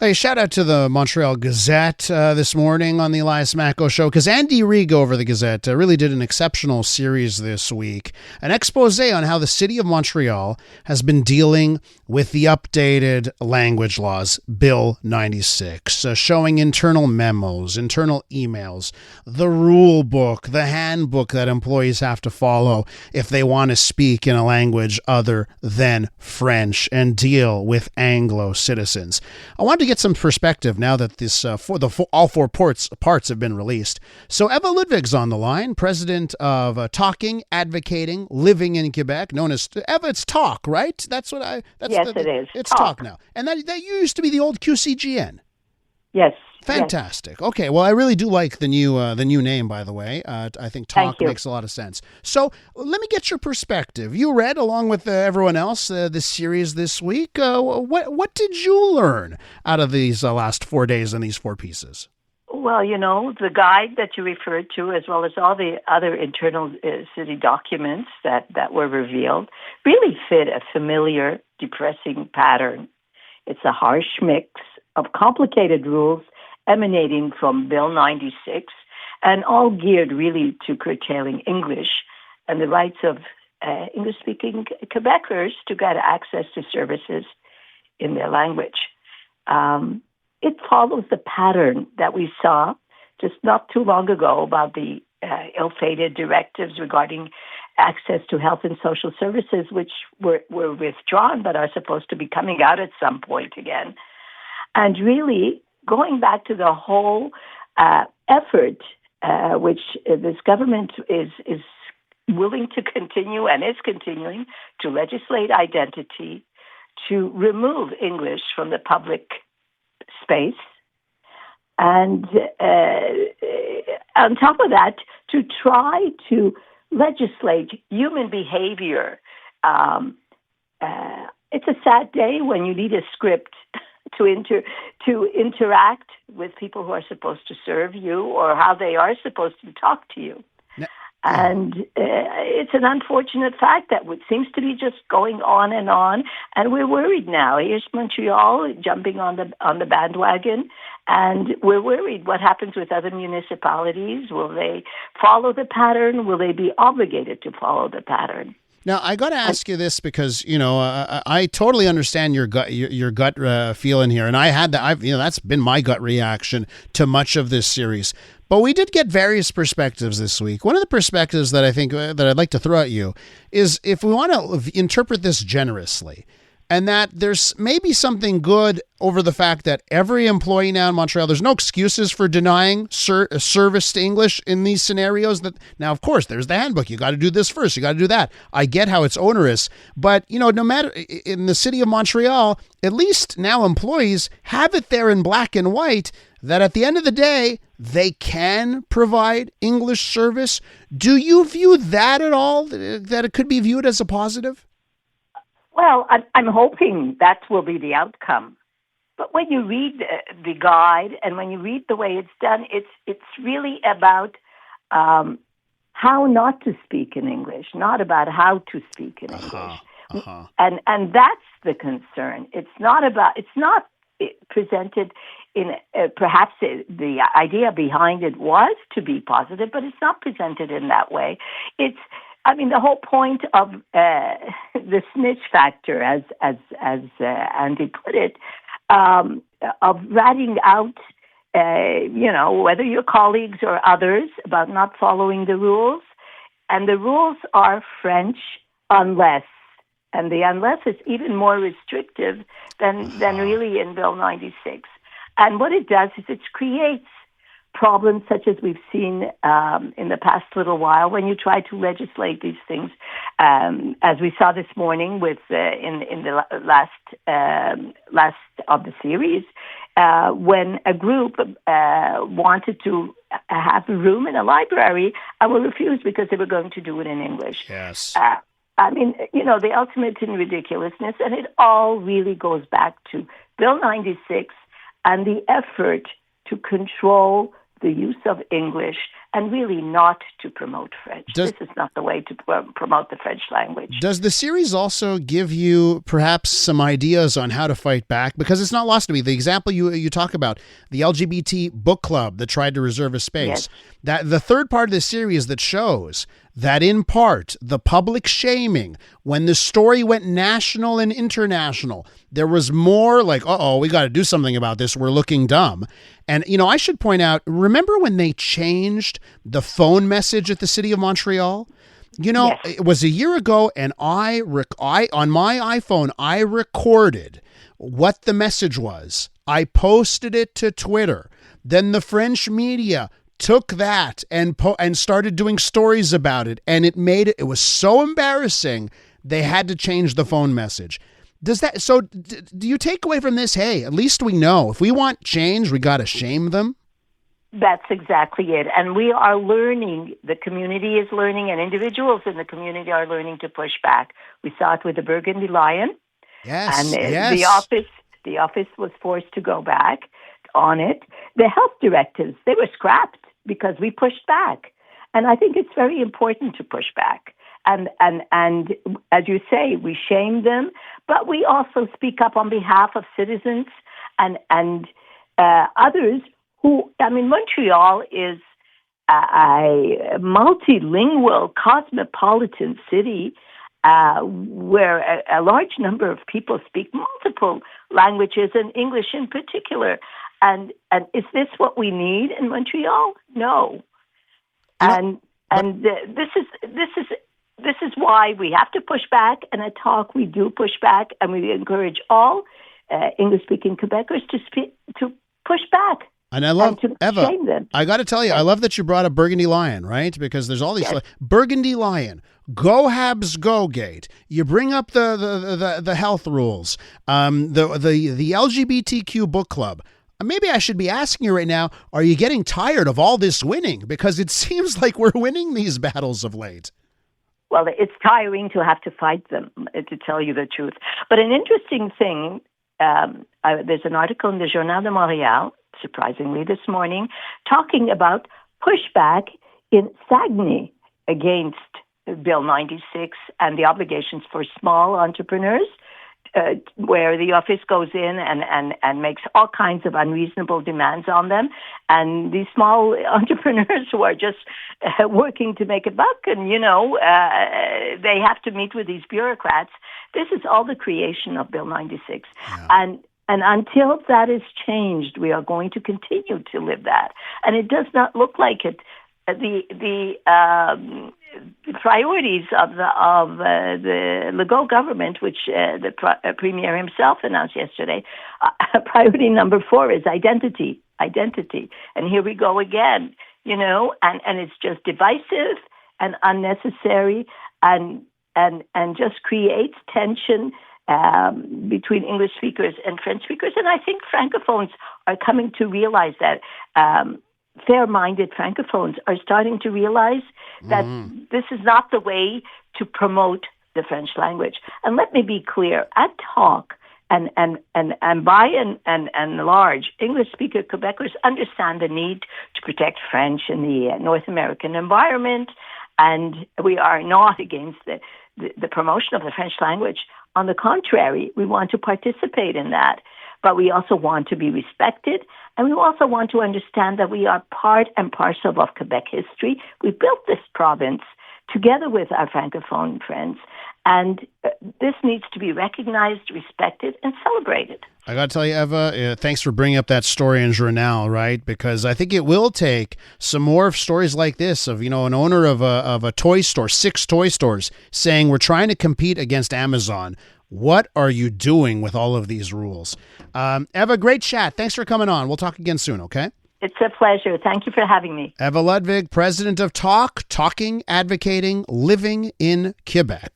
Hey, shout out to the Montreal Gazette this morning on the Elias Macko Show, because Andy Rieg over the Gazette really did an exceptional series this week, an expose on how the city of Montreal has been dealing with the updated language laws, Bill 96, showing internal memos, internal emails, the rule book, the handbook that employees have to follow if they want to speak in a language other than French and deal with Anglo citizens. I wanted to get some perspective now that this all four parts have been released. So Eva Ludvig's on the line, president of Talking, Advocating, Living in Quebec, known as Eva. It's Talk, right? Yes, it is. It's Talk now, and that used to be the old QCGN. Yes. Fantastic. Yes. Okay. Well, I really do like the new name, by the way. I think Talk makes a lot of sense. So let me get your perspective. You read, along with everyone else, this series this week. What did you learn out of these last 4 days and these four pieces? Well, the guide that you referred to, as well as all the other internal city documents that were revealed, really fit a familiar, depressing pattern. It's a harsh mix of complicated rules emanating from Bill 96 and all geared really to curtailing English and the rights of English-speaking Quebecers to get access to services in their language. It follows the pattern that we saw just not too long ago about the ill-fated directives regarding access to health and social services, which were withdrawn but are supposed to be coming out at some point again. And really, going back to the whole effort, which this government is willing to continue and is continuing to legislate identity, to remove English from the public space, and on top of that, to try to legislate human behavior. It's a sad day when you need a script to interact with people who are supposed to serve you, or how they are supposed to talk to you. No. And it's an unfortunate fact that it seems to be just going on, and we're worried now. Here's Montreal jumping on the bandwagon, and we're worried what happens with other municipalities. Will they follow the pattern? Will they be obligated to follow the pattern? Now, I got to ask you this because, I totally understand your gut feeling here. And I had that, that's been my gut reaction to much of this series. But we did get various perspectives this week. One of the perspectives that I think that I'd like to throw at you is, if we want to interpret this generously, and that there's maybe something good over the fact that every employee now in Montreal, there's no excuses for denying service to English in these scenarios. Now, of course, there's the handbook. You got to do this first. You got to do that. I get how it's onerous. But, no matter in the city of Montreal, at least now employees have it there in black and white that at the end of the day, they can provide English service. Do you view that at all, that it could be viewed as a positive? Well, I'm hoping that will be the outcome. But when you read the guide and when you read the way it's done, it's really about how not to speak in English, not about how to speak in English. And that's the concern. It's not presented in perhaps the idea behind it was to be positive, but it's not presented in that way. The whole point of the snitch factor, as Andy put it, of ratting out, whether your colleagues or others about not following the rules, and the rules are French unless, and the unless is even more restrictive than really in Bill 96. And what it does is it creates problems such as we've seen in the past little while when you try to legislate these things, as we saw this morning with in the last of the series, when a group wanted to have a room in a library and were refused because they were going to do it in English. Yes. The ultimate in ridiculousness, and it all really goes back to Bill 96 and the effort to control the use of English and really not to promote French. This is not the way to promote the French language. Does the series also give you perhaps some ideas on how to fight back? Because it's not lost to me. The example you talk about, the LGBT book club that tried to reserve a space, yes. That the third part of the series that shows that in part the public shaming, when the story went national and international, there was more like, we got to do something about this. We're looking dumb. And, I should point out, remember when they changed the phone message at the city of Montreal? Yes. It was a year ago, and I on my iPhone, I recorded what the message was. I posted it to Twitter. Then the French media took that and started doing stories about it, and it was so embarrassing they had to change the phone message. Do you take away from this, hey, at least we know if we want change, we got to shame them? That's exactly it. And we are learning, the community is learning, and individuals in the community are learning to push back. We saw it with the Burgundy Lion. Yes, and yes. The office was forced to go back on it. The health directives, they were scrapped because we pushed back. And I think it's very important to push back. And as you say, we shame them, but we also speak up on behalf of citizens and others who, Montreal is a multilingual, cosmopolitan city where a large number of people speak multiple languages, and English in particular. And is this what we need in Montreal? No. This is why we have to push back, and at TALQ we do push back, and we encourage all English-speaking Quebecers to push back. And I love, to Eva, shame them. I got to tell you, I love that you brought up Burgundy Lion, right? Because there's all these, Burgundy Lion, go Habs, go Gate. You bring up the health rules, the LGBTQ book club. Maybe I should be asking you right now, are you getting tired of all this winning? Because it seems like we're winning these battles of late. Well, it's tiring to have to fight them, to tell you the truth. But an interesting thing, there's an article in the Journal de Montréal, surprisingly this morning, talking about pushback in Saguenay against Bill 96 and the obligations for small entrepreneurs, where the office goes in and makes all kinds of unreasonable demands on them. And these small entrepreneurs who are just working to make a buck and, they have to meet with these bureaucrats. This is all the creation of Bill 96. Yeah. And until that is changed, we are going to continue to live that. And it does not look like it. The priorities of the Legault government, which the premier himself announced yesterday, priority number 4 is identity. And here we go again, and it's just divisive and unnecessary and just creates tension between English speakers and French speakers. And I think Francophones are coming to realize that. Fair-minded Francophones are starting to realize that this is not the way to promote the French language. And let me be clear, at TALQ and by and large, English-speaker Quebecers understand the need to protect French in the North American environment, and we are not against the promotion of the French language. On the contrary, we want to participate in that. But we also want to be respected, and we also want to understand that we are part and parcel of Quebec history. We built this province together with our Francophone friends, and this needs to be recognized, respected, and celebrated. I got to tell you, Eva, thanks for bringing up that story in Journal, right? Because I think it will take some more stories like this of, an owner of a toy store, 6 toy stores, saying we're trying to compete against Amazon. What are you doing with all of these rules? Eva, great chat. Thanks for coming on. We'll talk again soon, okay? It's a pleasure. Thank you for having me. Eva Ludvig, president of TALQ, talking, advocating, living in Quebec.